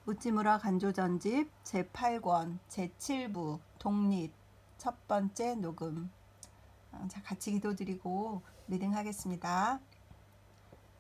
우찌무라 간조전집 제8권 제7부 독립 첫 번째 녹음. 자, 같이 기도드리고 리딩하겠습니다.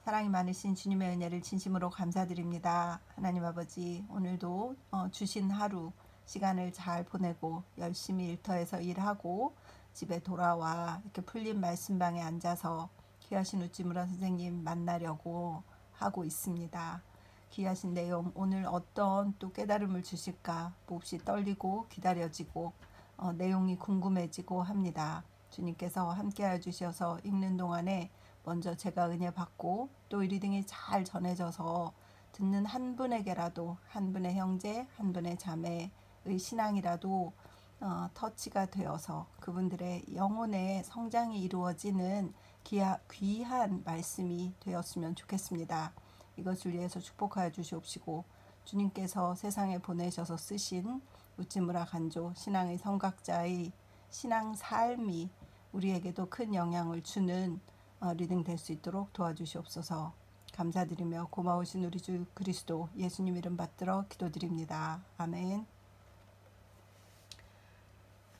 사랑이 많으신 주님의 은혜를 진심으로 감사드립니다. 하나님 아버지, 오늘도 주신 하루 시간을 잘 보내고 열심히 일터에서 일하고 집에 돌아와 이렇게 풀린 말씀방에 앉아서 귀하신 우찌무라 선생님 만나려고 하고 있습니다. 귀하신 내용, 오늘 어떤 또 깨달음을 주실까 몹시 떨리고 기다려지고 내용이 궁금해지고 합니다. 주님께서 함께하여 주셔서 읽는 동안에 먼저 제가 은혜 받고 또 이 리딩이 잘 전해져서 듣는 한 분에게라도, 한 분의 형제, 한 분의 자매의 신앙이라도 터치가 되어서 그분들의 영혼의 성장이 이루어지는 귀한 말씀이 되었으면 좋겠습니다. 이것을 위해서 축복하여 주시옵시고, 주님께서 세상에 보내셔서 쓰신 우찌무라 간조 신앙의 성각자의 신앙 삶이 우리에게도 큰 영향을 주는 리딩 될 수 있도록 도와주시옵소서. 감사드리며 고마우신 우리 주 그리스도 예수님 이름 받들어 기도드립니다. 아멘.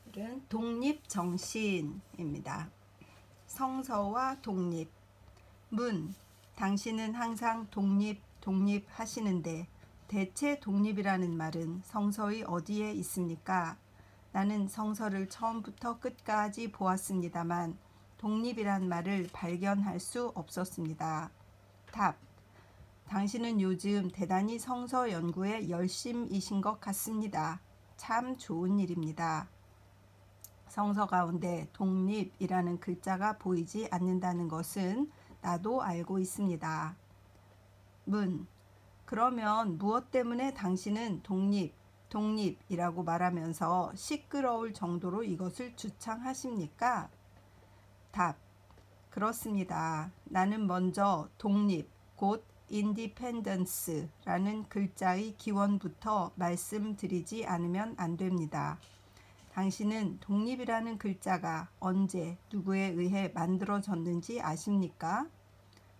오늘은 독립정신입니다. 성서와 독립. 문. 당신은 항상 독립 하시는데 대체 독립이라는 말은 성서의 어디에 있습니까? 나는 성서를 처음부터 끝까지 보았습니다만 독립이란 말을 발견할 수 없었습니다. 답. 당신은 요즘 대단히 성서 연구에 열심이신 것 같습니다. 참 좋은 일입니다. 성서 가운데 독립이라는 글자가 보이지 않는다는 것은 나도 알고 있습니다. 문. 그러면 무엇 때문에 당신은 독립이라고 말하면서 시끄러울 정도로 이것을 주창하십니까? 답. 그렇습니다. 나는 먼저 독립, 곧 independence라는 글자의 기원부터 말씀드리지 않으면 안 됩니다. 당신은 독립이라는 글자가 언제 누구에 의해 만들어졌는지 아십니까?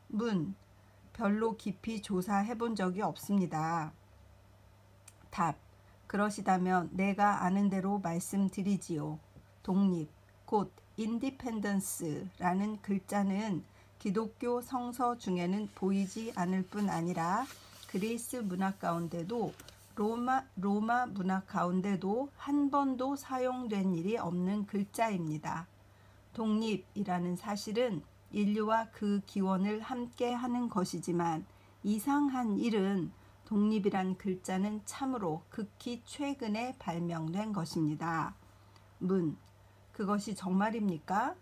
문. 별로 깊이 조사해 본 적이 없습니다. 답. 그러시다면 내가 아는 대로 말씀드리지요. 독립, 곧 independence라는 글자는 기독교 성서 중에는 보이지 않을 뿐 아니라 그리스 문학 가운데도 로마 문학 가운데도 한 번도 사용된 일이 없는 글자입니다. 독립이라는 사실은 인류와 그 기원을 함께 하는 것이지만 이상한 일은 독립이란 글자는 참으로 극히 최근에 발명된 것입니다. 문. 그것이 정말입니까?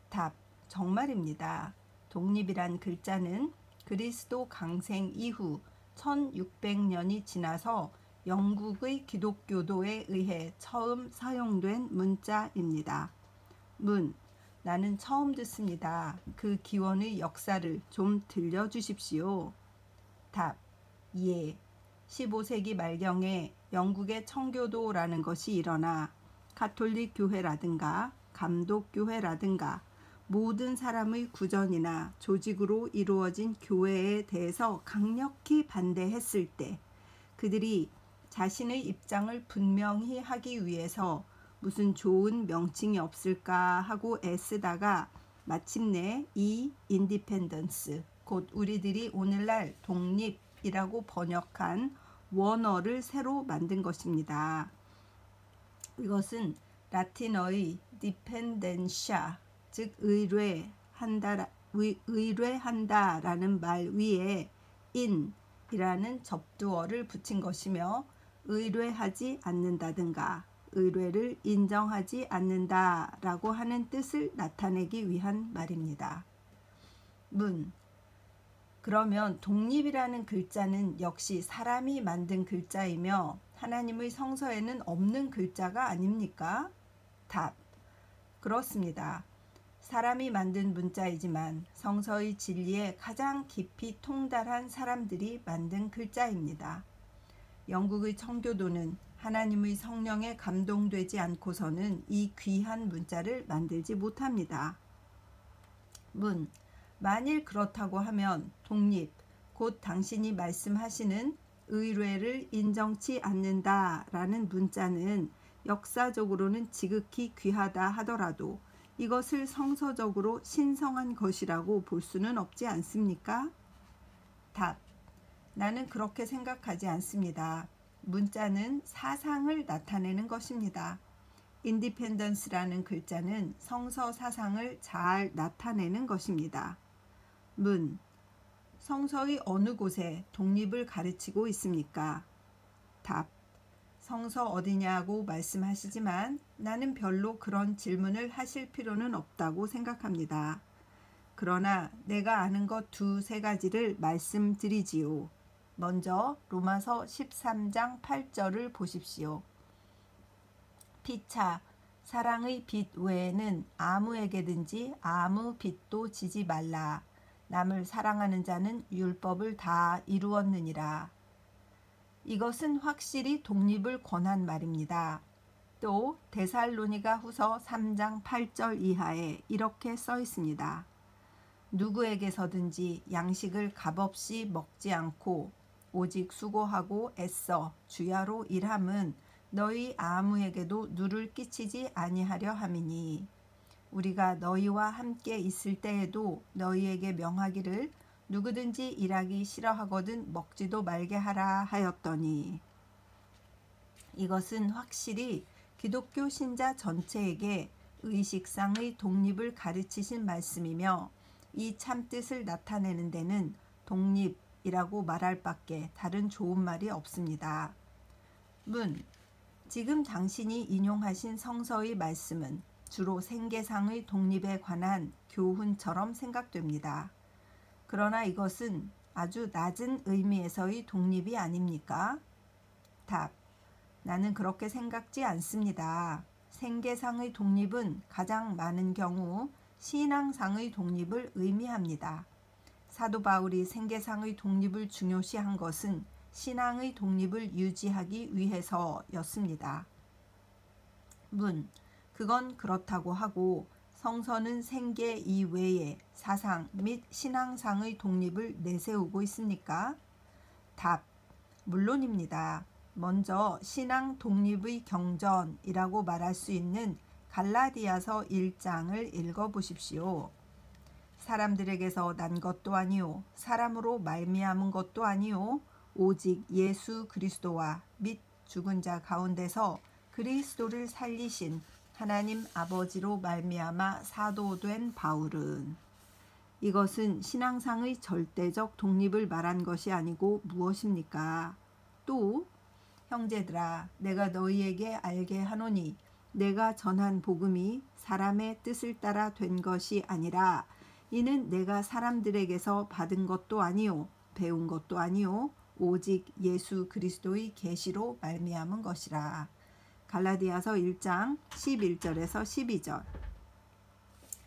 답. 정말입니다. 독립이란 글자는 그리스도 강생 이후 1600년이 지나서 영국의 기독교도에 의해 처음 사용된 문자입니다. 문. 나는 처음 듣습니다. 그 기원의 역사를 좀 들려주십시오. 답. 예. 15세기 말경에 영국의 청교도라는 것이 일어나 가톨릭 교회라든가 감독교회라든가 모든 사람의 구전이나 조직으로 이루어진 교회에 대해서 강력히 반대했을 때 그들이 자신의 입장을 분명히 하기 위해서 무슨 좋은 명칭이 없을까 하고 애쓰다가 마침내 이 인디펜던스, 곧 우리들이 오늘날 독립이라고 번역한 원어를 새로 만든 것입니다. 이것은 라틴어의 디펜덴샤, 즉 의뢰한다라는 말 위에 in이라는 접두어를 붙인 것이며 의뢰하지 않는다든가 의뢰를 인정하지 않는다라고 하는 뜻을 나타내기 위한 말입니다. 문. 그러면 독립이라는 글자는 역시 사람이 만든 글자이며 하나님의 성서에는 없는 글자가 아닙니까? 답. 그렇습니다. 사람이 만든 문자이지만 성서의 진리에 가장 깊이 통달한 사람들이 만든 글자입니다. 영국의 청교도는 하나님의 성령에 감동되지 않고서는 이 귀한 문자를 만들지 못합니다. 문. 만일 그렇다고 하면 독립, 곧 당신이 말씀하시는 의뢰를 인정치 않는다라는 문자는 역사적으로는 지극히 귀하다 하더라도 이것을 성서적으로 신성한 것이라고 볼 수는 없지 않습니까? 답. 나는 그렇게 생각하지 않습니다. 문자는 사상을 나타내는 것입니다. 인디펜던스라는 글자는 성서 사상을 잘 나타내는 것입니다. 문. 성서의 어느 곳에 독립을 가르치고 있습니까? 답. 성서 어디냐고 말씀하시지만 나는 별로 그런 질문을 하실 필요는 없다고 생각합니다. 그러나 내가 아는 것 두세 가지를 말씀드리지요. 먼저 로마서 13장 8절을 보십시오. 피차 사랑의 빚 외에는 아무에게든지 아무 빚도 지지 말라. 남을 사랑하는 자는 율법을 다 이루었느니라. 이것은 확실히 독립을 권한 말입니다. 또 데살로니가 후서 3장 8절 이하에 이렇게 써 있습니다. 누구에게서든지 양식을 값없이 먹지 않고 오직 수고하고 애써 주야로 일함은 너희 아무에게도 누를 끼치지 아니하려 함이니 우리가 너희와 함께 있을 때에도 너희에게 명하기를 누구든지 일하기 싫어하거든 먹지도 말게 하라 하였더니 이것은 확실히 기독교 신자 전체에게 의식상의 독립을 가르치신 말씀이며 이 참뜻을 나타내는 데는 독립이라고 말할 밖에 다른 좋은 말이 없습니다. 문. 지금 당신이 인용하신 성서의 말씀은 주로 생계상의 독립에 관한 교훈처럼 생각됩니다. 그러나 이것은 아주 낮은 의미에서의 독립이 아닙니까? 답. 나는 그렇게 생각지 않습니다. 생계상의 독립은 가장 많은 경우 신앙상의 독립을 의미합니다. 사도 바울이 생계상의 독립을 중요시한 것은 신앙의 독립을 유지하기 위해서였습니다. 문. 그건 그렇다고 하고 성서는 생계 이외에 사상 및 신앙상의 독립을 내세우고 있습니까? 답. 물론입니다. 먼저 신앙 독립의 경전이라고 말할 수 있는 갈라디아서 1장을 읽어보십시오. 사람들에게서 난 것도 아니요 사람으로 말미암은 것도 아니요 오직 예수 그리스도와 및 죽은 자 가운데서 그리스도를 살리신 하나님 아버지로 말미암아 사도된 바울은 이것은 신앙상의 절대적 독립을 말한 것이 아니고 무엇입니까? 또 형제들아 내가 너희에게 알게 하노니 내가 전한 복음이 사람의 뜻을 따라 된 것이 아니라 이는 내가 사람들에게서 받은 것도 아니요 배운 것도 아니요 오직 예수 그리스도의 계시로 말미암은 것이라. 갈라디아서 1장 11절에서 12절.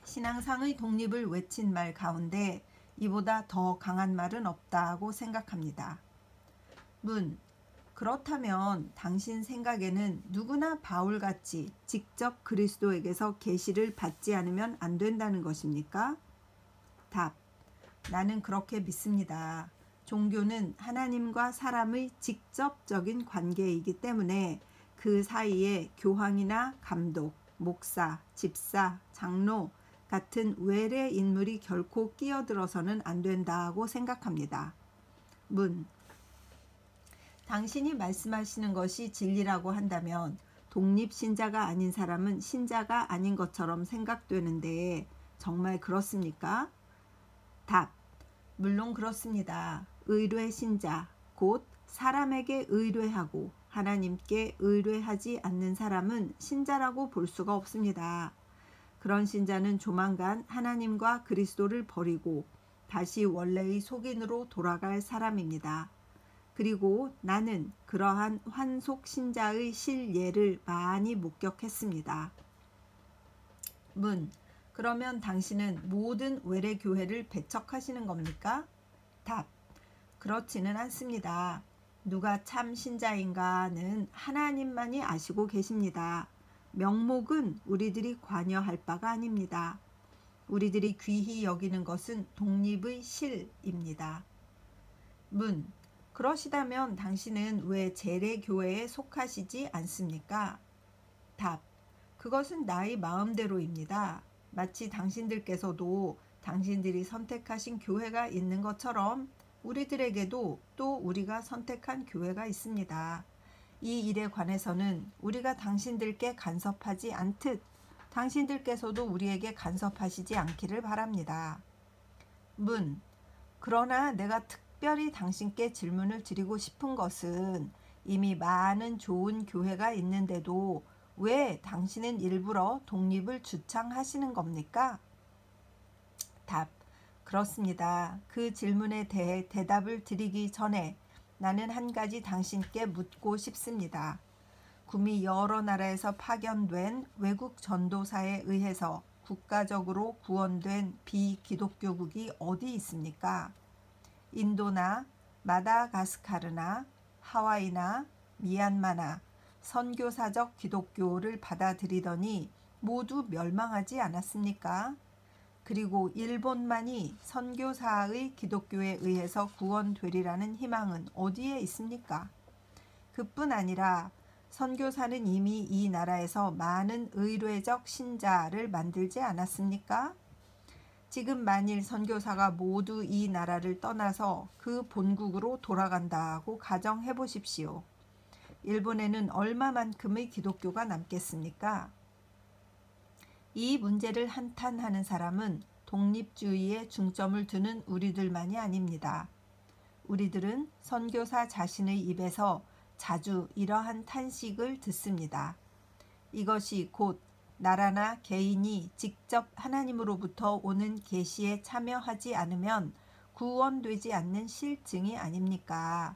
신앙상의 독립을 외친 말 가운데 이보다 더 강한 말은 없다고 생각합니다. 문. 그렇다면 당신 생각에는 누구나 바울같이 직접 그리스도에게서 계시를 받지 않으면 안 된다는 것입니까? 답. 나는 그렇게 믿습니다. 종교는 하나님과 사람의 직접적인 관계이기 때문에 그 사이에 교황이나 감독, 목사, 집사, 장로 같은 외래 인물이 결코 끼어들어서는 안 된다고 생각합니다. 문. 당신이 말씀하시는 것이 진리라고 한다면 독립신자가 아닌 사람은 신자가 아닌 것처럼 생각되는데 정말 그렇습니까? 답. 물론 그렇습니다. 의뢰 신자, 곧 사람에게 의뢰하고 하나님께 의뢰하지 않는 사람은 신자라고 볼 수가 없습니다. 그런 신자는 조만간 하나님과 그리스도를 버리고 다시 원래의 속인으로 돌아갈 사람입니다. 그리고 나는 그러한 환속 신자의 실예를 많이 목격했습니다. 문. 그러면 당신은 모든 외래 교회를 배척하시는 겁니까? 답. 그렇지는 않습니다. 누가 참 신자인가는 하나님만이 아시고 계십니다. 명목은 우리들이 관여할 바가 아닙니다. 우리들이 귀히 여기는 것은 독립의 실입니다. 문. 그러시다면 당신은 왜 재래교회에 속하시지 않습니까? 답. 그것은 나의 마음대로입니다. 마치 당신들께서도 당신들이 선택하신 교회가 있는 것처럼 우리들에게도 또 우리가 선택한 교회가 있습니다. 이 일에 관해서는 우리가 당신들께 간섭하지 않듯 당신들께서도 우리에게 간섭하시지 않기를 바랍니다. 문. 그러나 내가 특별히 당신께 질문을 드리고 싶은 것은 이미 많은 좋은 교회가 있는데도 왜 당신은 일부러 독립을 주창하시는 겁니까? 답. 그렇습니다. 그 질문에 대해 대답을 드리기 전에 나는 한 가지 당신께 묻고 싶습니다. 구미 여러 나라에서 파견된 외국 전도사에 의해서 국가적으로 구원된 비기독교국이 어디 있습니까? 인도나 마다가스카르나 하와이나 미얀마나 선교사적 기독교를 받아들이더니 모두 멸망하지 않았습니까? 그리고 일본만이 선교사의 기독교에 의해서 구원되리라는 희망은 어디에 있습니까? 그뿐 아니라 선교사는 이미 이 나라에서 많은 의례적 신자를 만들지 않았습니까? 지금 만일 선교사가 모두 이 나라를 떠나서 그 본국으로 돌아간다고 가정해 보십시오. 일본에는 얼마만큼의 기독교가 남겠습니까? 이 문제를 한탄하는 사람은 독립주의에 중점을 두는 우리들만이 아닙니다. 우리들은 선교사 자신의 입에서 자주 이러한 탄식을 듣습니다. 이것이 곧 나라나 개인이 직접 하나님으로부터 오는 계시에 참여하지 않으면 구원되지 않는 실증이 아닙니까?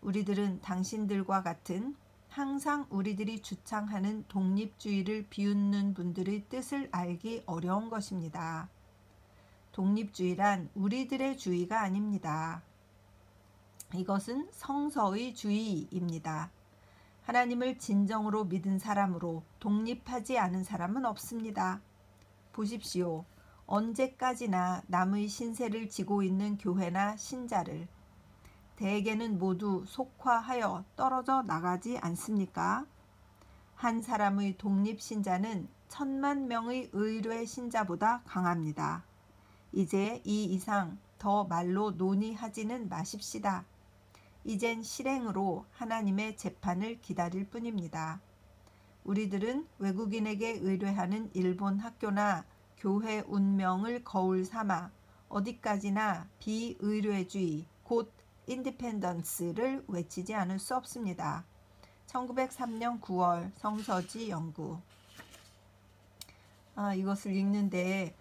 우리들은 당신들과 같은 항상 우리들이 주창하는 독립주의를 비웃는 분들의 뜻을 알기 어려운 것입니다. 독립주의란 우리들의 주의가 아닙니다. 이것은 성서의 주의입니다. 하나님을 진정으로 믿은 사람으로 독립하지 않은 사람은 없습니다. 보십시오. 언제까지나 남의 신세를 지고 있는 교회나 신자를 대개는 모두 속화하여 떨어져 나가지 않습니까? 한 사람의 독립신자는 10,000명의 의뢰 신자보다 강합니다. 이제 이 이상 더 말로 논의하지는 마십시다. 이젠 실행으로 하나님의 재판을 기다릴 뿐입니다. 우리들은 외국인에게 의뢰하는 일본 학교나 교회 운명을 거울 삼아 어디까지나 비의뢰주의, 곧 인디펜던스를 외치지 않을 수 없습니다. 1903년 9월 성서지 연구. 이것을 읽는데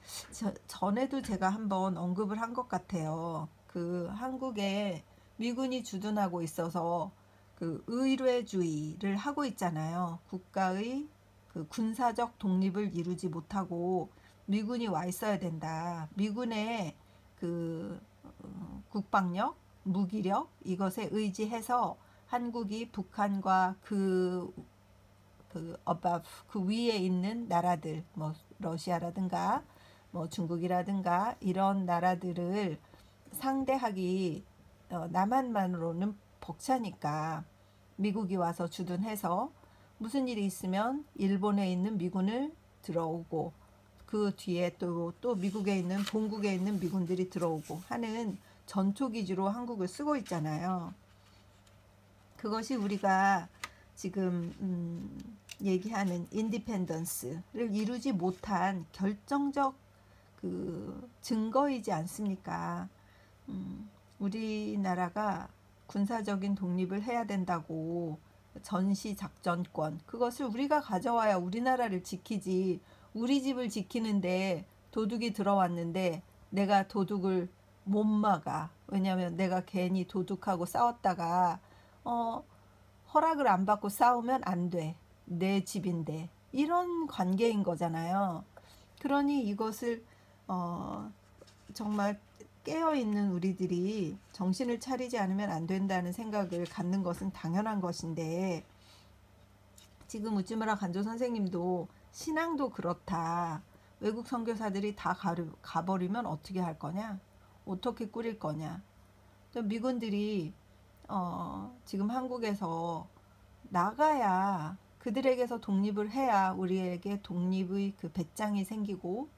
전에도 제가 한번 언급을 한 것 같아요. 그 한국에 미군이 주둔하고 있어서 그 의뢰주의를 하고 있잖아요. 국가의 그 군사적 독립을 이루지 못하고 미군이 와 있어야 된다. 미군의 그 국방력, 무기력 이것에 의지해서 한국이 북한과 그 above 그 위에 있는 나라들 뭐 러시아라든가 뭐 중국이라든가 이런 나라들을 상대하기 남한만으로는 벅차니까 미국이 와서 주둔해서 무슨 일이 있으면 일본에 있는 미군을 들어오고 그 뒤에 또 미국에 있는 본국에 있는 미군들이 들어오고 하는 전초기지로 한국을 쓰고 있잖아요. 그것이 우리가 지금 얘기하는 인디펜던스를 이루지 못한 결정적 그 증거이지 않습니까? 우리나라가 군사적인 독립을 해야 된다고 전시작전권 그것을 우리가 가져와야 우리나라를 지키지. 우리 집을 지키는데 도둑이 들어왔는데 내가 도둑을 못 막아. 왜냐하면 내가 괜히 도둑하고 싸웠다가 허락을 안 받고 싸우면 안 돼. 내 집인데. 이런 관계인 거잖아요. 그러니 이것을 정말 깨어있는 우리들이 정신을 차리지 않으면 안 된다는 생각을 갖는 것은 당연한 것인데 지금 우찌무라 간조 선생님도 신앙도 그렇다. 외국 선교사들이 다 가버리면 어떻게 할 거냐? 어떻게 꾸릴 거냐? 또 미군들이 지금 한국에서 나가야, 그들에게서 독립을 해야 우리에게 독립의 그 배짱이 생기고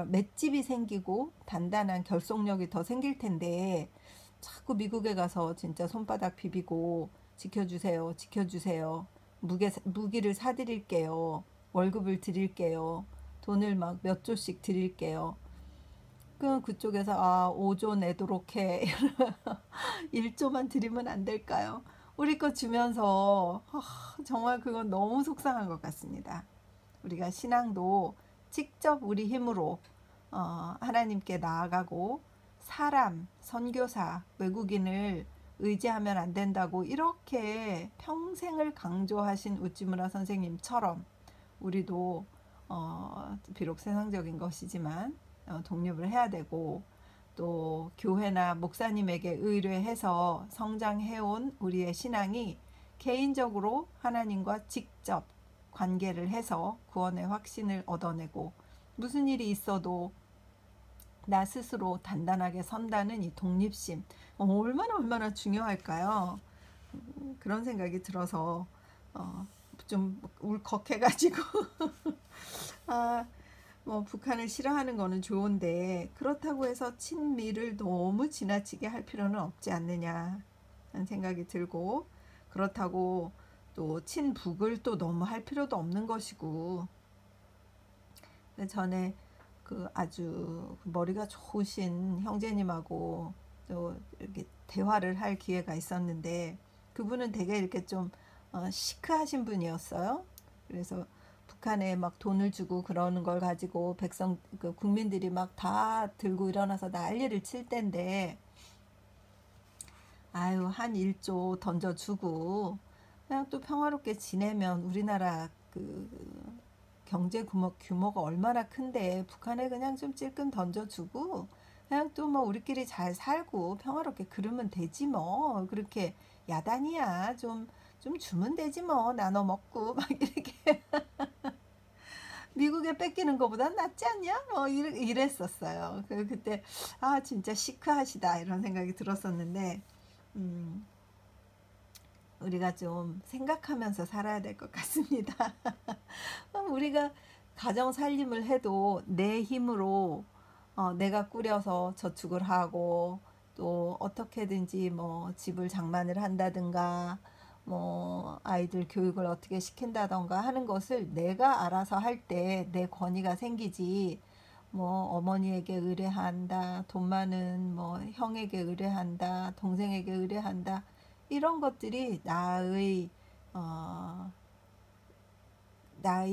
맷집이 생기고 단단한 결속력이 더 생길 텐데, 자꾸 미국에 가서 진짜 손바닥 비비고 지켜주세요, 지켜주세요, 무기를 사드릴게요, 월급을 드릴게요, 돈을 막 몇 조씩 드릴게요. 그쪽에서 5조 내도록 해. 1조만 드리면 안 될까요? 우리 거 주면서 정말 그건 너무 속상한 것 같습니다. 우리가 신앙도 직접 우리 힘으로 하나님께 나아가고, 사람, 선교사, 외국인을 의지하면 안 된다고 이렇게 평생을 강조하신 우찌무라 선생님처럼 우리도 비록 세상적인 것이지만 독립을 해야 되고, 또 교회나 목사님에게 의뢰해서 성장해온 우리의 신앙이 개인적으로 하나님과 직접 관계를 해서 구원의 확신을 얻어내고, 무슨 일이 있어도 나 스스로 단단하게 선다는 이 독립심, 얼마나 중요할까요? 그런 생각이 들어서 좀 울컥해가지고 북한을 싫어하는 거는 좋은데, 그렇다고 해서 친미를 너무 지나치게 할 필요는 없지 않느냐 하는 생각이 들고, 그렇다고 또 친북을 또 너무 할 필요도 없는 것이고. 전에 아주 머리가 좋으신 형제님하고 또 이렇게 대화를 할 기회가 있었는데, 그분은 되게 이렇게 좀 시크하신 분이었어요. 그래서 북한에 막 돈을 주고 그러는 걸 가지고 국민들이 막 다 들고 일어나서 난리를 칠 때인데, 한 1조 던져주고 그냥 또 평화롭게 지내면, 우리나라 경제 규모가 얼마나 큰데 북한에 그냥 좀 찔끔 던져주고 그냥 또 우리끼리 잘 살고 평화롭게 그러면 되지 뭐. 그렇게 야단이야 좀 주면 되지 뭐, 나눠 먹고 막 이렇게 미국에 뺏기는 것보다 낫지 않냐? 이랬었어요. 그때 진짜 시크하시다 이런 생각이 들었었는데, 우리가 좀 생각하면서 살아야 될 것 같습니다. 우리가 가정 살림을 해도 내 힘으로 내가 꾸려서 저축을 하고, 또 어떻게든지 집을 장만을 한다든가 아이들 교육을 어떻게 시킨다던가 하는 것을 내가 알아서 할 때 내 권위가 생기지, 어머니에게 의뢰한다, 돈 많은 형에게 의뢰한다, 동생에게 의뢰한다, 이런 것들이 나의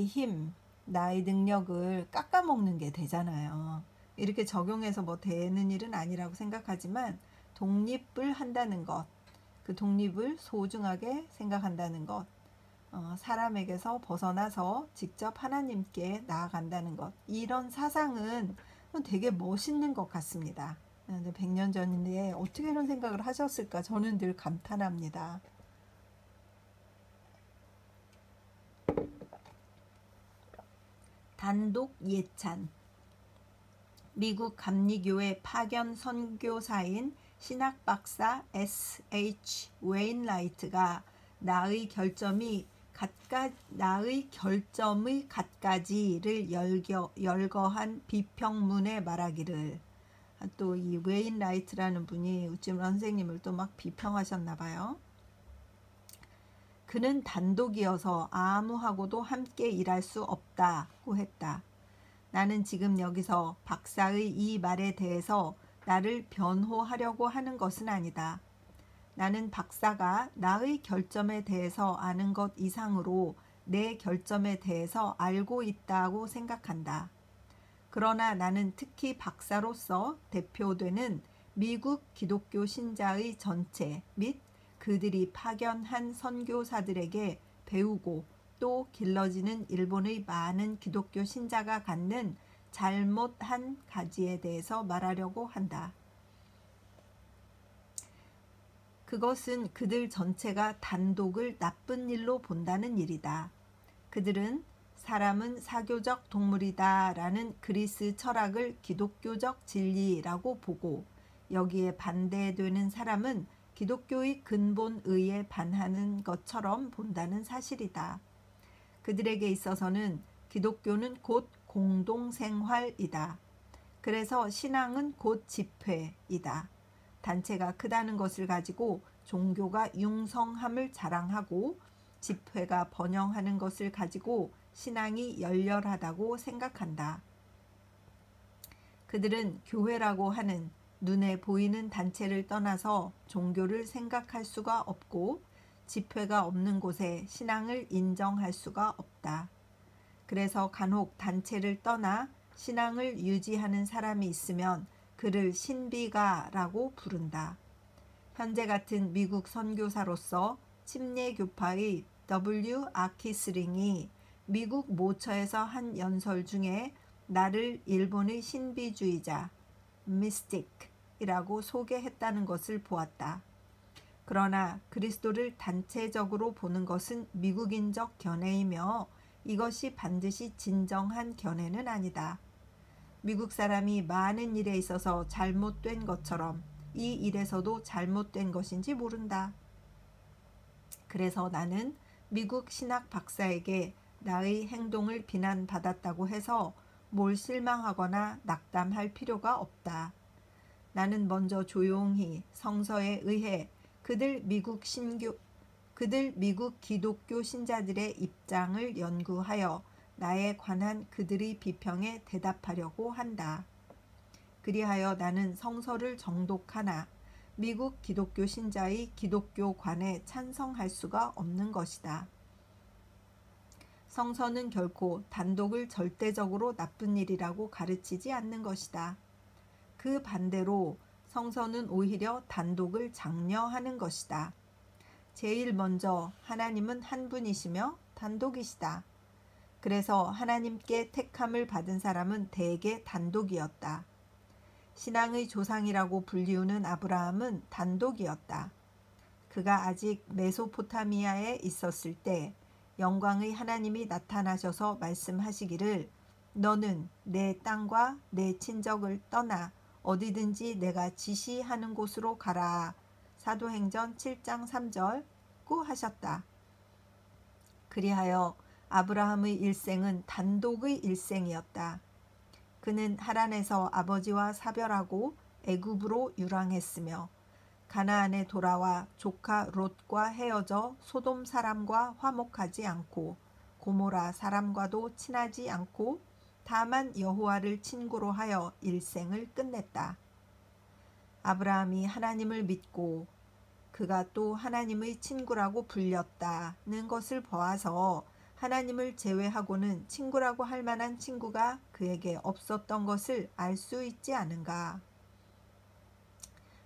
힘, 나의 능력을 깎아먹는 게 되잖아요. 이렇게 적용해서 되는 일은 아니라고 생각하지만, 독립을 한다는 것, 그 독립을 소중하게 생각한다는 것, 사람에게서 벗어나서 직접 하나님께 나아간다는 것, 이런 사상은 되게 멋있는 것 같습니다. 100년 전인데 어떻게 이런 생각을 하셨을까, 저는 늘 감탄합니다. 단독 예찬. 미국 감리교회 파견 선교사인 신학박사 S.H. 웨인라이트가 나의 결점의 갖가지를 열거한 비평문에 말하기를. 또 이 웨인라이트라는 분이 우찌무라 선생님을 또 막 비평하셨나 봐요. 그는 단독이어서 아무하고도 함께 일할 수 없다고 했다. 나는 지금 여기서 박사의 이 말에 대해서 나를 변호하려고 하는 것은 아니다. 나는 박사가 나의 결점에 대해서 아는 것 이상으로 내 결점에 대해서 알고 있다고 생각한다. 그러나 나는 특히 박사로서 대표되는 미국 기독교 신자의 전체 및 그들이 파견한 선교사들에게 배우고 또 길러지는 일본의 많은 기독교 신자가 갖는 잘못한 가지에 대해서 말하려고 한다. 그것은 그들 전체가 단독을 나쁜 일로 본다는 일이다. 그들은 사람은 사교적 동물이다 라는 그리스 철학을 기독교적 진리라고 보고, 여기에 반대되는 사람은 기독교의 근본 의에 반하는 것처럼 본다는 사실이다. 그들에게 있어서는 기독교는 곧 공동생활이다. 그래서 신앙은 곧 집회이다. 단체가 크다는 것을 가지고 종교가 융성함을 자랑하고 집회가 번영하는 것을 가지고 신앙이 열렬하다고 생각한다. 그들은 교회라고 하는 눈에 보이는 단체를 떠나서 종교를 생각할 수가 없고 집회가 없는 곳에 신앙을 인정할 수가 없다. 그래서 간혹 단체를 떠나 신앙을 유지하는 사람이 있으면 그를 신비가라고 부른다. 현재 같은 미국 선교사로서 침례교파의 W. 아키스링이 미국 모처에서 한 연설 중에 나를 일본의 신비주의자 미스틱이라고 소개했다는 것을 보았다. 그러나 그리스도를 단체적으로 보는 것은 미국인적 견해이며 이것이 반드시 진정한 견해는 아니다. 미국 사람이 많은 일에 있어서 잘못된 것처럼 이 일에서도 잘못된 것인지 모른다. 그래서 나는 미국 신학 박사에게 나의 행동을 비난받았다고 해서 뭘 실망하거나 낙담할 필요가 없다. 나는 먼저 조용히 성서에 의해 그들 미국 기독교 신자들의 입장을 연구하여 나에 관한 그들의 비평에 대답하려고 한다. 그리하여 나는 성서를 정독하나 미국 기독교 신자의 기독교관에 찬성할 수가 없는 것이다. 성서는 결코 단독을 절대적으로 나쁜 일이라고 가르치지 않는 것이다. 그 반대로 성서는 오히려 단독을 장려하는 것이다. 제일 먼저 하나님은 한 분이시며 단독이시다. 그래서 하나님께 택함을 받은 사람은 대개 단독이었다. 신앙의 조상이라고 불리우는 아브라함은 단독이었다. 그가 아직 메소포타미아에 있었을 때 영광의 하나님이 나타나셔서 말씀하시기를 너는 내 땅과 내 친척을 떠나 어디든지 내가 지시하는 곳으로 가라. 사도행전 7장 3절고 하셨다. 그리하여 아브라함의 일생은 단독의 일생이었다. 그는 하란에서 아버지와 사별하고 애굽으로 유랑했으며 가나안에 돌아와 조카 롯과 헤어져 소돔 사람과 화목하지 않고 고모라 사람과도 친하지 않고 다만 여호와를 친구로 하여 일생을 끝냈다. 아브라함이 하나님을 믿고 그가 또 하나님의 친구라고 불렸다는 것을 보아서 하나님을 제외하고는 친구라고 할 만한 친구가 그에게 없었던 것을 알 수 있지 않은가.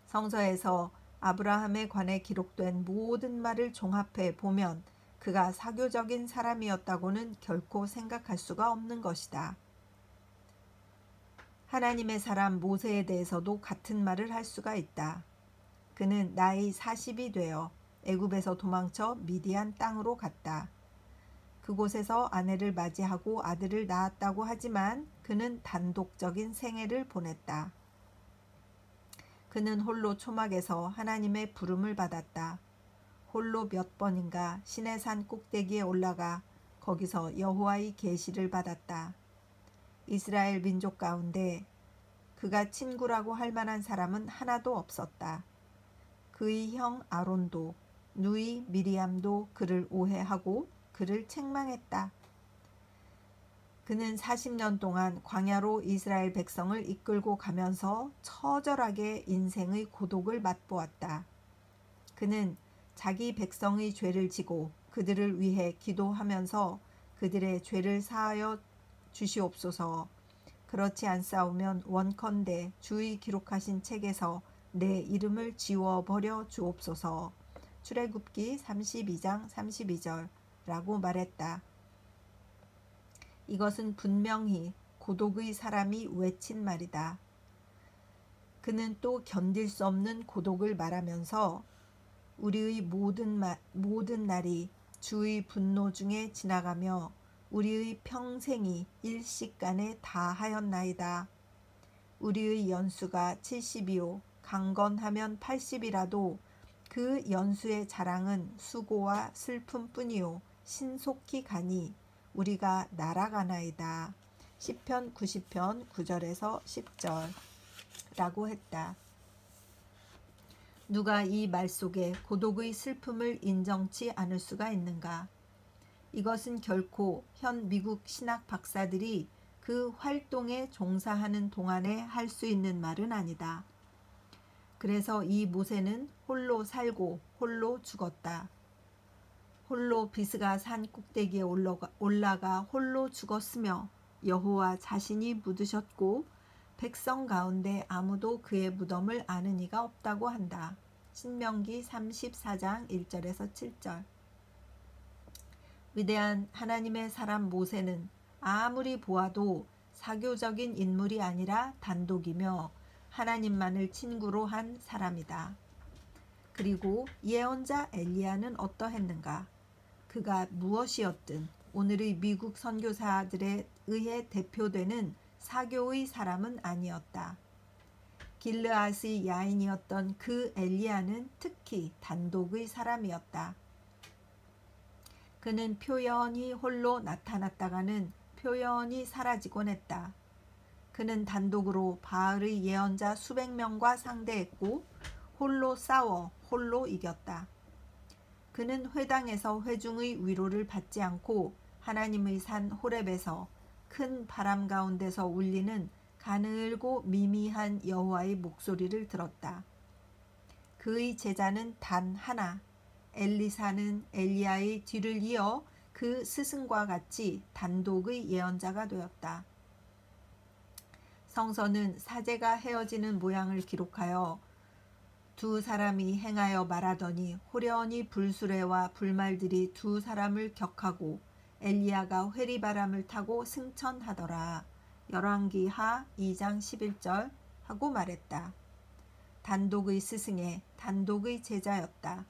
성서에서 아브라함에 관해 기록된 모든 말을 종합해 보면 그가 사교적인 사람이었다고는 결코 생각할 수가 없는 것이다. 하나님의 사람 모세에 대해서도 같은 말을 할 수가 있다. 그는 나이 40이 되어 애굽에서 도망쳐 미디안 땅으로 갔다. 그곳에서 아내를 맞이하고 아들을 낳았다고 하지만 그는 단독적인 생애를 보냈다. 그는 홀로 초막에서 하나님의 부름을 받았다. 홀로 몇 번인가 시내산 꼭대기에 올라가 거기서 여호와의 계시를 받았다. 이스라엘 민족 가운데 그가 친구라고 할 만한 사람은 하나도 없었다. 그의 형 아론도 누이 미리암도 그를 오해하고 그를 책망했다. 그는 40년 동안 광야로 이스라엘 백성을 이끌고 가면서 처절하게 인생의 고독을 맛보았다. 그는 자기 백성의 죄를 지고 그들을 위해 기도하면서 그들의 죄를 사하여 주시옵소서. 그렇지 않사오면 원컨대 주의 기록하신 책에서 내 이름을 지워버려 주옵소서. 출애굽기 32장 32절라고 말했다. 이것은 분명히 고독의 사람이 외친 말이다. 그는 또 견딜 수 없는 고독을 말하면서 우리의 모든 날이 주의 분노 중에 지나가며 우리의 평생이 일시간에 다하였나이다. 우리의 연수가 70이요 강건하면 80이라도 그 연수의 자랑은 수고와 슬픔뿐이요 신속히 가니 우리가 날아가나이다. 시편 90편 9절에서 10절 라고 했다. 누가 이 말 속에 고독의 슬픔을 인정치 않을 수가 있는가? 이것은 결코 현 미국 신학 박사들이 그 활동에 종사하는 동안에 할 수 있는 말은 아니다. 그래서 이 모세는 홀로 살고 홀로 죽었다. 홀로 비스가 산 꼭대기에 올라가 홀로 죽었으며 여호와 자신이 묻으셨고 백성 가운데 아무도 그의 무덤을 아는 이가 없다고 한다. 신명기 34장 1절에서 7절. 위대한 하나님의 사람 모세는 아무리 보아도 사교적인 인물이 아니라 단독이며 하나님만을 친구로 한 사람이다. 그리고 예언자 엘리야는 어떠했는가? 그가 무엇이었든 오늘의 미국 선교사들에 의해 대표되는 사교의 사람은 아니었다. 길르앗의 야인이었던 그 엘리야는 특히 단독의 사람이었다. 그는 표연히 홀로 나타났다가는 표연히 사라지곤 했다. 그는 단독으로 바알의 예언자 수백 명과 상대했고 홀로 싸워 홀로 이겼다. 그는 회당에서 회중의 위로를 받지 않고 하나님의 산 호렙에서 큰 바람 가운데서 울리는 가늘고 미미한 여호와의 목소리를 들었다. 그의 제자는 단 하나, 엘리사는 엘리야의 뒤를 이어 그 스승과 같이 단독의 예언자가 되었다. 성서는 사제가 헤어지는 모양을 기록하여 두 사람이 행하여 말하더니 호련히 불수레와 불말들이 두 사람을 격하고 엘리야가 회리바람을 타고 승천하더라. 열왕기하 2장 11절 하고 말했다. 단독의 스승의 단독의 제자였다.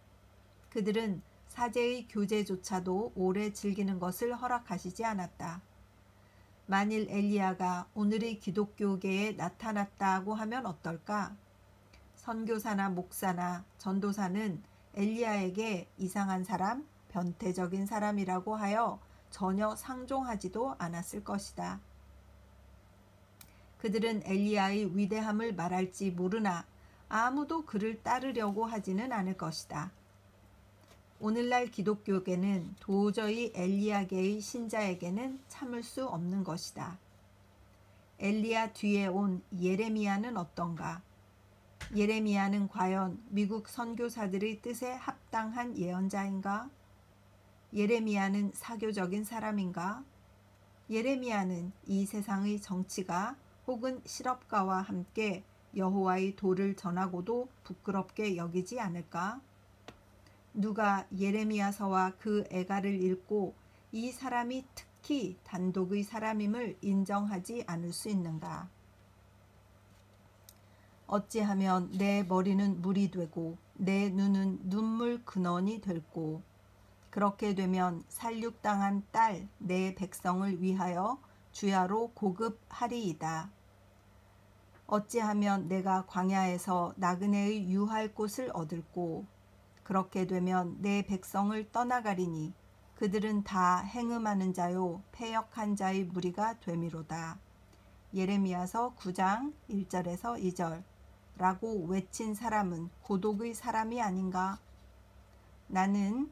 그들은 사제의 교제조차도 오래 즐기는 것을 허락하시지 않았다. 만일 엘리야가 오늘의 기독교계에 나타났다고 하면 어떨까? 선교사나 목사나 전도사는 엘리야에게 이상한 사람, 변태적인 사람이라고 하여 전혀 상종하지도 않았을 것이다. 그들은 엘리야의 위대함을 말할지 모르나 아무도 그를 따르려고 하지는 않을 것이다. 오늘날 기독교계는 도저히 엘리야계의 신자에게는 참을 수 없는 것이다. 엘리야 뒤에 온 예레미야는 어떤가? 예레미야는 과연 미국 선교사들의 뜻에 합당한 예언자인가? 예레미야는 사교적인 사람인가? 예레미야는 이 세상의 정치가 혹은 실업가와 함께 여호와의 도를 전하고도 부끄럽게 여기지 않을까? 누가 예레미야서와 그 애가를 읽고 이 사람이 특히 단독의 사람임을 인정하지 않을 수 있는가? 어찌하면 내 머리는 물이 되고 내 눈은 눈물 근원이 될꼬. 그렇게 되면 살육당한 딸 내 백성을 위하여 주야로 고급하리이다. 어찌하면 내가 광야에서 나그네의 유할 곳을 얻을꼬. 그렇게 되면 내 백성을 떠나가리니 그들은 다 행음하는 자요 패역한 자의 무리가 되미로다. 예레미야서 9장 1절에서 2절 라고 외친 사람은 고독의 사람이 아닌가? 나는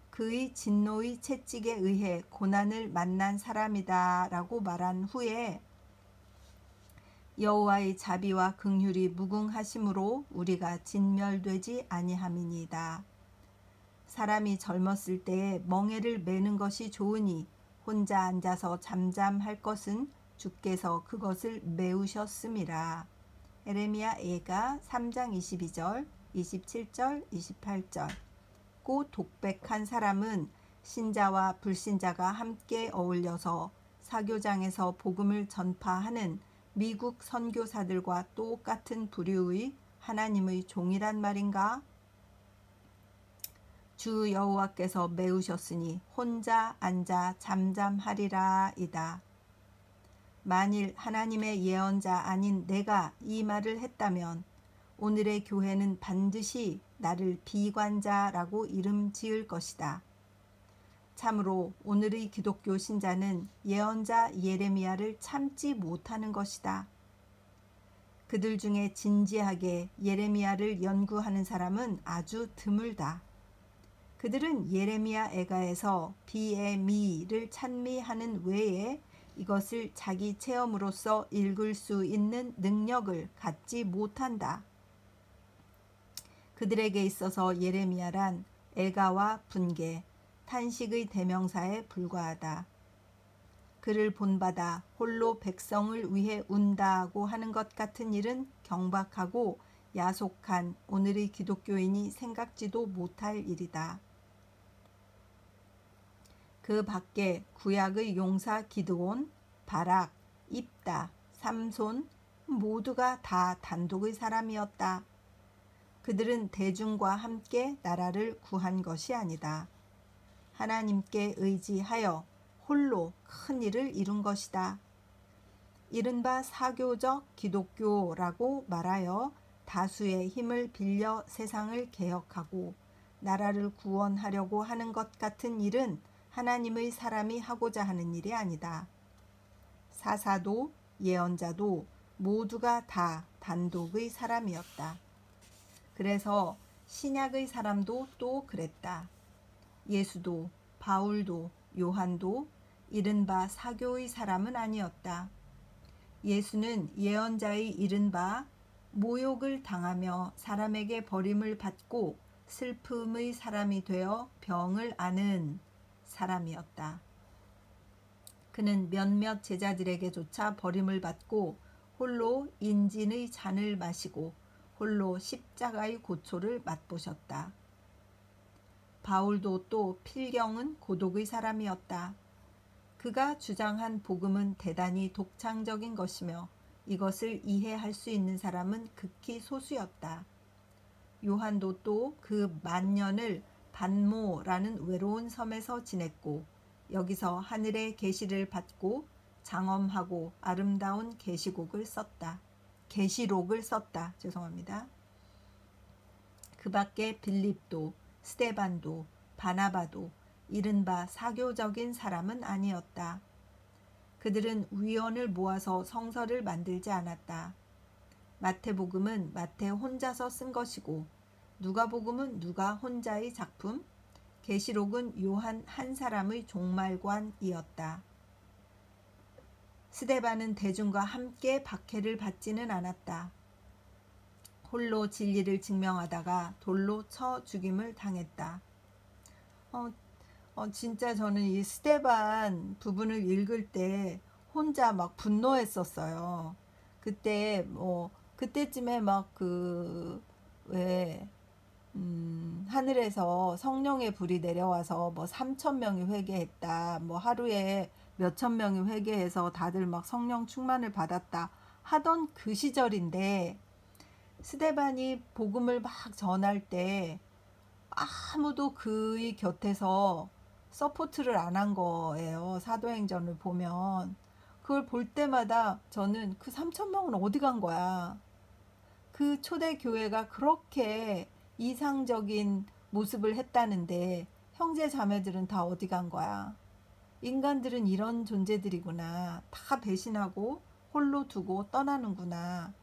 그의 진노의 채찍에 의해 고난을 만난 사람이다 라고 말한 후에 여호와의 자비와 긍휼이 무궁하심으로 우리가 진멸되지 아니함이니이다. 사람이 젊었을 때에 멍에를 매는 것이 좋으니 혼자 앉아서 잠잠할 것은 주께서 그것을 메우셨음이라. 에레미야 애가 3장 22절, 27절, 28절. 고 독백한 사람은 신자와 불신자가 함께 어울려서 사교장에서 복음을 전파하는 미국 선교사들과 똑같은 부류의 하나님의 종이란 말인가? 주 여호와께서 메우셨으니 혼자 앉아 잠잠하리라 이다. 만일 하나님의 예언자 아닌 내가 이 말을 했다면 오늘의 교회는 반드시 나를 비관자라고 이름 지을 것이다. 참으로 오늘의 기독교 신자는 예언자 예레미야를 참지 못하는 것이다. 그들 중에 진지하게 예레미야를 연구하는 사람은 아주 드물다. 그들은 예레미야 애가에서 비의 미를 찬미하는 외에 이것을 자기 체험으로서 읽을 수 있는 능력을 갖지 못한다. 그들에게 있어서 예레미야란 애가와 분개, 탄식의 대명사에 불과하다. 그를 본받아 홀로 백성을 위해 운다고 하는 것 같은 일은 경박하고 야속한 오늘의 기독교인이 생각지도 못할 일이다. 그 밖에 구약의 용사 기드온, 바락, 입다, 삼손 모두가 다 단독의 사람이었다. 그들은 대중과 함께 나라를 구한 것이 아니다. 하나님께 의지하여 홀로 큰 일을 이룬 것이다. 이른바 사교적 기독교라고 말하여 다수의 힘을 빌려 세상을 개혁하고 나라를 구원하려고 하는 것 같은 일은 하나님의 사람이 하고자 하는 일이 아니다. 사사도 예언자도 모두가 다 단독의 사람이었다. 그래서 신약의 사람도 또 그랬다. 예수도 바울도 요한도 이른바 사교의 사람은 아니었다. 예수는 예언자의 이른바 모욕을 당하며 사람에게 버림을 받고 슬픔의 사람이 되어 병을 앓는 사람이었다. 그는 몇몇 제자들에게조차 버림을 받고 홀로 인진의 잔을 마시고 홀로 십자가의 고초를 맛보셨다. 바울도 또 필경은 고독의 사람이었다. 그가 주장한 복음은 대단히 독창적인 것이며 이것을 이해할 수 있는 사람은 극히 소수였다. 요한도 또 그 만년을 반모라는 외로운 섬에서 지냈고 여기서 하늘의 계시를 받고 장엄하고 아름다운 계시록을 썼다. 죄송합니다. 그 밖에 빌립도, 스데반도, 바나바도 이른바 사교적인 사람은 아니었다. 그들은 위원을 모아서 성서를 만들지 않았다. 마태복음은 마태 혼자서 쓴 것이고 누가복음은 누가 혼자의 작품, 계시록은 요한 한 사람의 종말관이었다. 스데반은 대중과 함께 박해를 받지는 않았다. 홀로 진리를 증명하다가 돌로 쳐 죽임을 당했다. 진짜 저는 이 스데반 부분을 읽을 때 혼자 막 분노했었어요. 그때쯤에 막 하늘에서 성령의 불이 내려와서 뭐 3,000명이 회개했다. 뭐 하루에 몇천 명이 회개해서 다들 막 성령 충만을 받았다 하던 그 시절인데 스데반이 복음을 막 전할 때 아무도 그의 곁에서 서포트를 안 한 거예요. 사도행전을 보면. 그걸 볼 때마다 저는 그 3,000명은 어디 간 거야. 그 초대교회가 그렇게 이상적인 모습을 했다는데 형제 자매들은 다 어디 간 거야. 인간들은 이런 존재들이구나. 다 배신하고 홀로 두고 떠나는구나.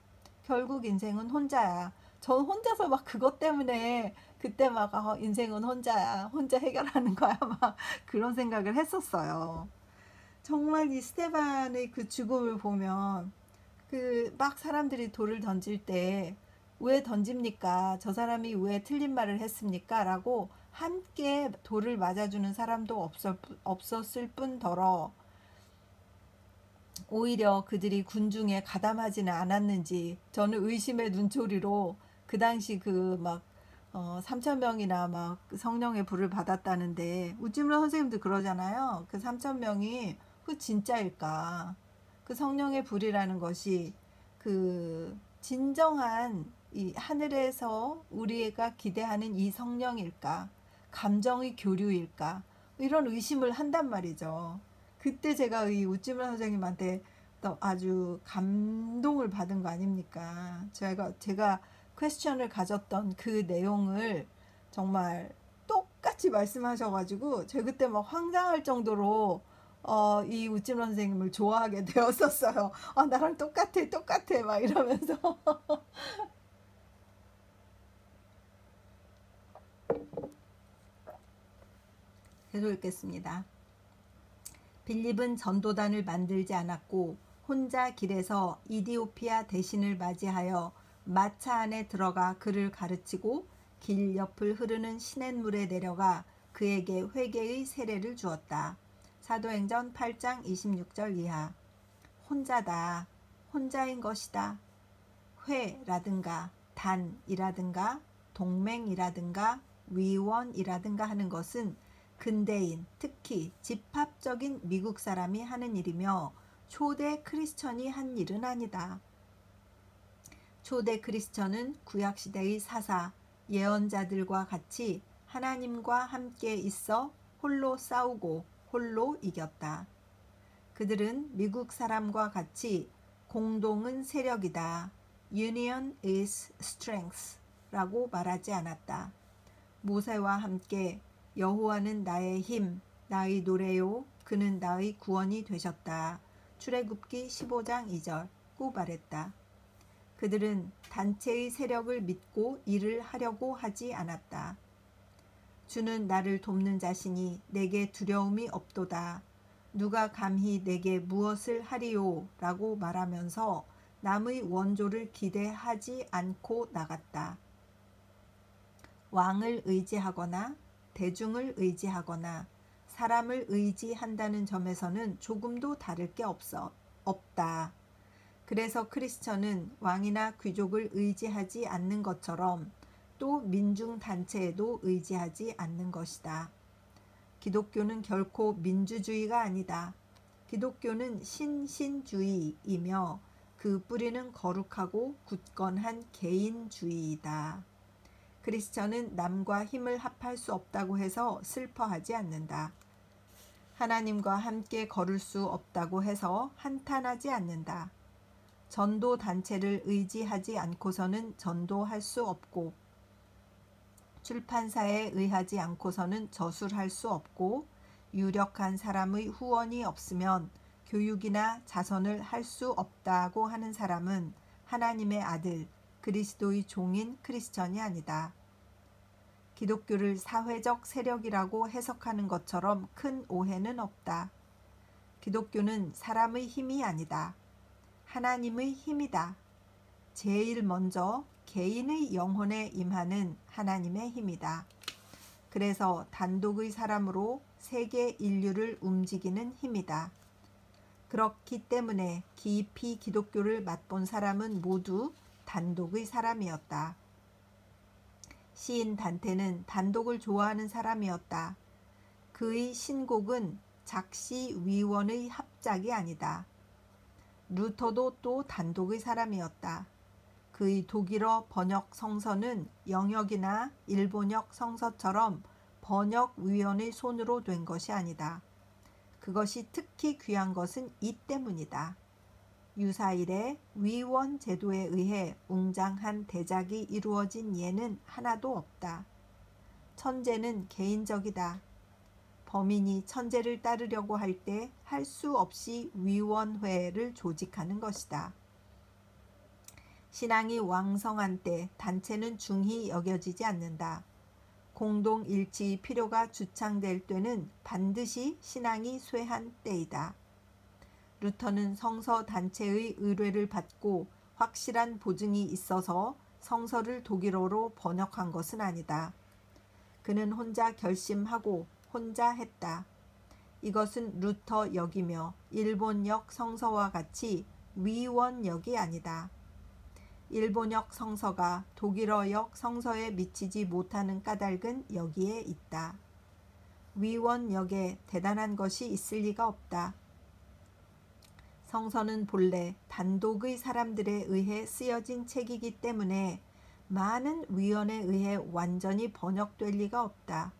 결국 인생은 혼자야. 전 혼자서 막 그것 때문에 그때 막 인생은 혼자야. 혼자 해결하는 거야. 막 그런 생각을 했었어요. 정말 이 스데반의 그 죽음을 보면 막 사람들이 돌을 던질 때 왜 던집니까? 저 사람이 왜 틀린 말을 했습니까? 라고 함께 돌을 맞아주는 사람도 없었을 뿐더러 오히려 그들이 군중에 가담하지는 않았는지 저는 의심의 눈초리로 그 당시 3,000명이나 막 성령의 불을 받았다는데 우찌무라 선생님도 그러잖아요. 그 3,000명이 그 진짜일까? 그 성령의 불이라는 것이 그 진정한 이 하늘에서 우리가 기대하는 이 성령일까? 감정의 교류일까? 이런 의심을 한단 말이죠. 그때 제가 이 우찌무라 선생님한테 또 아주 감동을 받은 거 아닙니까? 제가 퀘스천을 가졌던 그 내용을 정말 똑같이 말씀하셔가지고 제가 그때 막 황당할 정도로 이 우찌문 선생님을 좋아하게 되었었어요. 나랑 똑같아 막 이러면서 계속 읽겠습니다. 빌립은 전도단을 만들지 않았고 혼자 길에서 이디오피아 대신을 맞이하여 마차 안에 들어가 그를 가르치고 길 옆을 흐르는 시냇물에 내려가 그에게 회개의 세례를 주었다. 사도행전 8장 26절 이하. 혼자다. 혼자인 것이다. 회라든가 단이라든가 동맹이라든가 위원이라든가 하는 것은 근대인, 특히 집합적인 미국 사람이 하는 일이며 초대 크리스천이 한 일은 아니다. 초대 크리스천은 구약시대의 사사, 예언자들과 같이 하나님과 함께 있어 홀로 싸우고 홀로 이겼다. 그들은 미국 사람과 같이 공동은 세력이다. Union is strength 라고 말하지 않았다. 모세와 함께 여호와는 나의 힘, 나의 노래요, 그는 나의 구원이 되셨다. 출애굽기 15장 2절고 말했다. 그들은 단체의 세력을 믿고 일을 하려고 하지 않았다. 주는 나를 돕는 자시니 내게 두려움이 없도다. 누가 감히 내게 무엇을 하리요? 라고 말하면서 남의 원조를 기대하지 않고 나갔다. 왕을 의지하거나 대중을 의지하거나 사람을 의지한다는 점에서는 조금도 다를 게 없다. 그래서 크리스천은 왕이나 귀족을 의지하지 않는 것처럼 또 민중단체에도 의지하지 않는 것이다. 기독교는 결코 민주주의가 아니다. 기독교는 신신주의이며 그 뿌리는 거룩하고 굳건한 개인주의이다. 크리스천은 남과 힘을 합할 수 없다고 해서 슬퍼하지 않는다. 하나님과 함께 걸을 수 없다고 해서 한탄하지 않는다. 전도 단체를 의지하지 않고서는 전도할 수 없고 출판사에 의하지 않고서는 저술할 수 없고 유력한 사람의 후원이 없으면 교육이나 자선을 할 수 없다고 하는 사람은 하나님의 아들, 그리스도의 종인 크리스천이 아니다. 기독교를 사회적 세력이라고 해석하는 것처럼 큰 오해는 없다. 기독교는 사람의 힘이 아니다. 하나님의 힘이다. 제일 먼저 개인의 영혼에 임하는 하나님의 힘이다. 그래서 단독의 사람으로 세계 인류를 움직이는 힘이다. 그렇기 때문에 깊이 기독교를 맛본 사람은 모두 단독의 사람이었다. 시인 단테는 단독을 좋아하는 사람이었다. 그의 신곡은 작시위원의 합작이 아니다. 루터도 또 단독의 사람이었다. 그의 독일어 번역 성서는 영역이나 일본역 성서처럼 번역위원의 손으로 된 것이 아니다. 그것이 특히 귀한 것은 이 때문이다. 유사일에 위원 제도에 의해 웅장한 대작이 이루어진 예는 하나도 없다. 천재는 개인적이다. 범인이 천재를 따르려고 할 때 할 수 없이 위원회를 조직하는 것이다. 신앙이 왕성한 때 단체는 중히 여겨지지 않는다. 공동일치의 필요가 주창될 때는 반드시 신앙이 쇠한 때이다. 루터는 성서 단체의 의뢰를 받고 확실한 보증이 있어서 성서를 독일어로 번역한 것은 아니다. 그는 혼자 결심하고 혼자 했다. 이것은 루터역이며 일본역 성서와 같이 위원역이 아니다. 일본역 성서가 독일어역 성서에 미치지 못하는 까닭은 여기에 있다. 위원역에 대단한 것이 있을 리가 없다. 성서는 본래 단독의 사람들에 의해 쓰여진 책이기 때문에 많은 위원에 의해 완전히 번역될 리가 없다.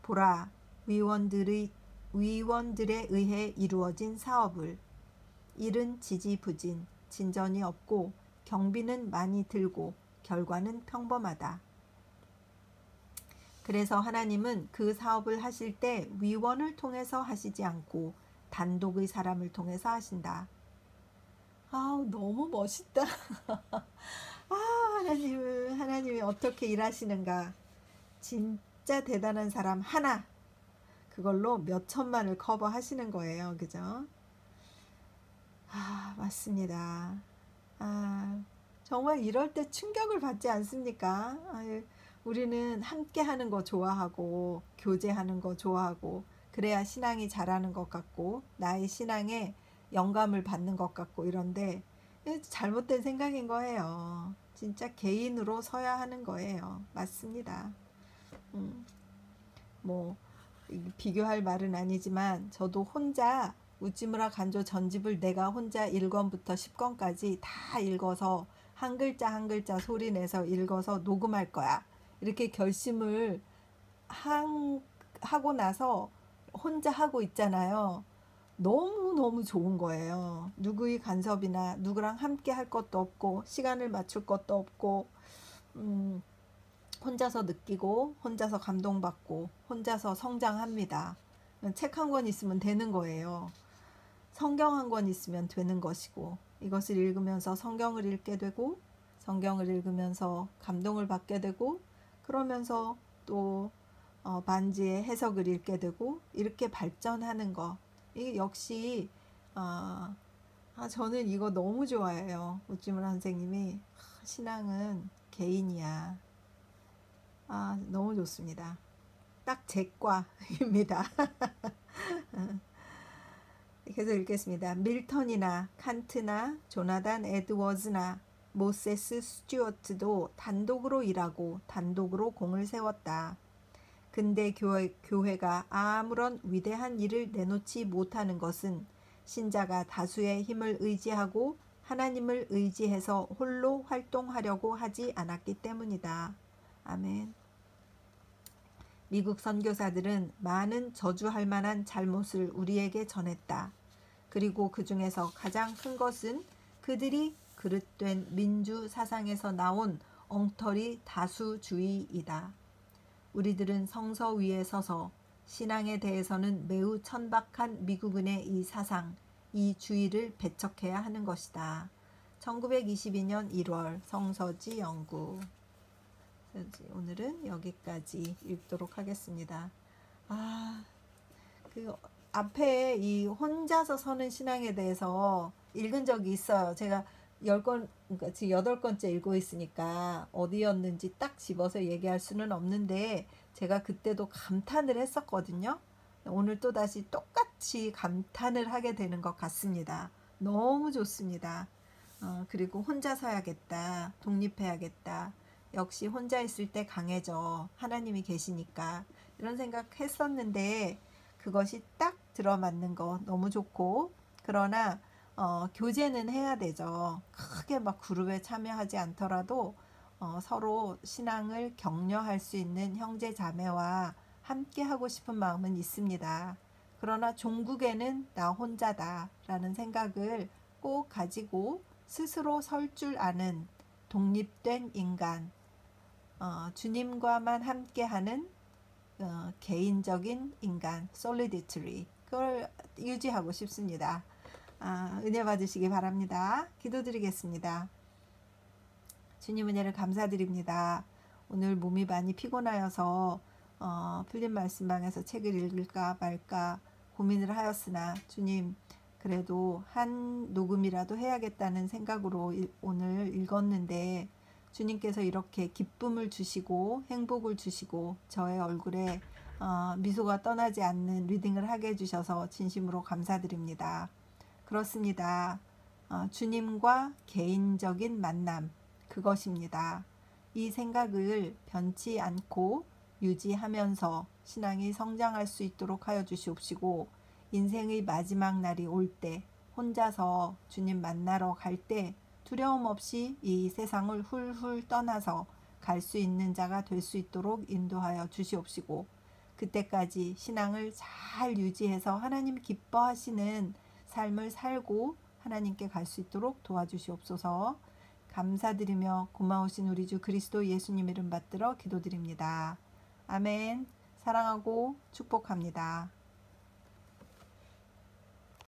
보라, 위원들에 의해 이루어진 사업을. 일은 지지부진, 진전이 없고 경비는 많이 들고 결과는 평범하다. 그래서 하나님은 그 사업을 하실 때 위원을 통해서 하시지 않고 단독의 사람을 통해서 하신다. 아우, 너무 멋있다. 아, 하나님이 어떻게 일하시는가. 진짜 대단한 사람 하나, 그걸로 몇 천만을 커버하시는 거예요. 그죠? 아, 맞습니다. 아, 정말 이럴 때 충격을 받지 않습니까? 아유, 우리는 함께 하는 거 좋아하고, 교제하는 거 좋아하고, 그래야 신앙이 자라는 것 같고, 나의 신앙에 영감을 받는 것 같고, 이런데, 잘못된 생각인 거예요. 진짜 개인으로 서야 하는 거예요. 맞습니다. 음, 뭐, 비교할 말은 아니지만, 저도 혼자 우찌무라 간조 전집을 내가 혼자 1권부터 10권까지 다 읽어서 한 글자 한 글자 소리 내서 읽어서 녹음할 거야. 이렇게 결심을 하고 나서 혼자 하고 있잖아요. 너무너무 좋은 거예요. 누구의 간섭이나 누구랑 함께 할 것도 없고 시간을 맞출 것도 없고 혼자서 느끼고 혼자서 감동받고 혼자서 성장합니다. 책 한 권 있으면 되는 거예요. 성경 한 권 있으면 되는 것이고 이것을 읽으면서 성경을 읽게 되고 성경을 읽으면서 감동을 받게 되고 그러면서 또 반지의 해석을 읽게 되고 이렇게 발전하는 거. 이게 역시 저는 이거 너무 좋아해요. 우찌무라 선생님이 신앙은 개인이야. 너무 좋습니다. 딱 제 과입니다. 계속 읽겠습니다. 밀턴이나 칸트나 조나단 에드워즈나 모세스 스튜어트도 단독으로 일하고 단독으로 공을 세웠다. 근대 교회가 아무런 위대한 일을 내놓지 못하는 것은 신자가 다수의 힘을 의지하고 하나님을 의지해서 홀로 활동하려고 하지 않았기 때문이다. 아멘. 미국 선교사들은 많은 저주할 만한 잘못을 우리에게 전했다. 그리고 그 중에서 가장 큰 것은 그들이 그릇된 민주 사상에서 나온 엉터리 다수주의이다. 우리들은 성서 위에 서서 신앙에 대해서는 매우 천박한 미국인의 이 사상, 이 주의를 배척해야 하는 것이다. 1922년 1월 성서지 연구. 오늘은 여기까지 읽도록 하겠습니다. 그 앞에 이 혼자서 서는 신앙에 대해서 읽은 적이 있어요. 제가 10권, 그러니까 지금 8권째 읽고 있으니까 어디였는지 딱 집어서 얘기할 수는 없는데 제가 그때도 감탄을 했었거든요. 오늘 또 다시 똑같이 감탄을 하게 되는 것 같습니다. 너무 좋습니다. 그리고 혼자 서야겠다. 독립해야겠다. 역시 혼자 있을 때 강해져. 하나님이 계시니까. 이런 생각 했었는데 그것이 딱 들어맞는 거 너무 좋고 그러나 교제는 해야 되죠. 크게 막 그룹에 참여하지 않더라도 서로 신앙을 격려할 수 있는 형제 자매와 함께 하고 싶은 마음은 있습니다. 그러나 종국에는 나 혼자다 라는 생각을 꼭 가지고 스스로 설 줄 아는 독립된 인간, 주님과만 함께하는 개인적인 인간, solitary, 그걸 유지하고 싶습니다. 은혜 받으시기 바랍니다. 기도드리겠습니다. 주님 은혜를 감사드립니다. 오늘 몸이 많이 피곤하여서 풀린 말씀방에서 책을 읽을까 말까 고민을 하였으나 주님 그래도 한 녹음이라도 해야겠다는 생각으로 오늘 읽었는데 주님께서 이렇게 기쁨을 주시고 행복을 주시고 저의 얼굴에 미소가 떠나지 않는 리딩을 하게 해주셔서 진심으로 감사드립니다. 그렇습니다. 주님과 개인적인 만남, 그것입니다. 이 생각을 변치 않고 유지하면서 신앙이 성장할 수 있도록 하여 주시옵시고 인생의 마지막 날이 올 때 혼자서 주님 만나러 갈 때 두려움 없이 이 세상을 훌훌 떠나서 갈 수 있는 자가 될 수 있도록 인도하여 주시옵시고 그때까지 신앙을 잘 유지해서 하나님 기뻐하시는 삶을 살고 하나님께 갈 수 있도록 도와주시옵소서. 감사드리며 고마우신 우리 주 그리스도 예수님 이름 받들어 기도드립니다. 아멘. 사랑하고 축복합니다.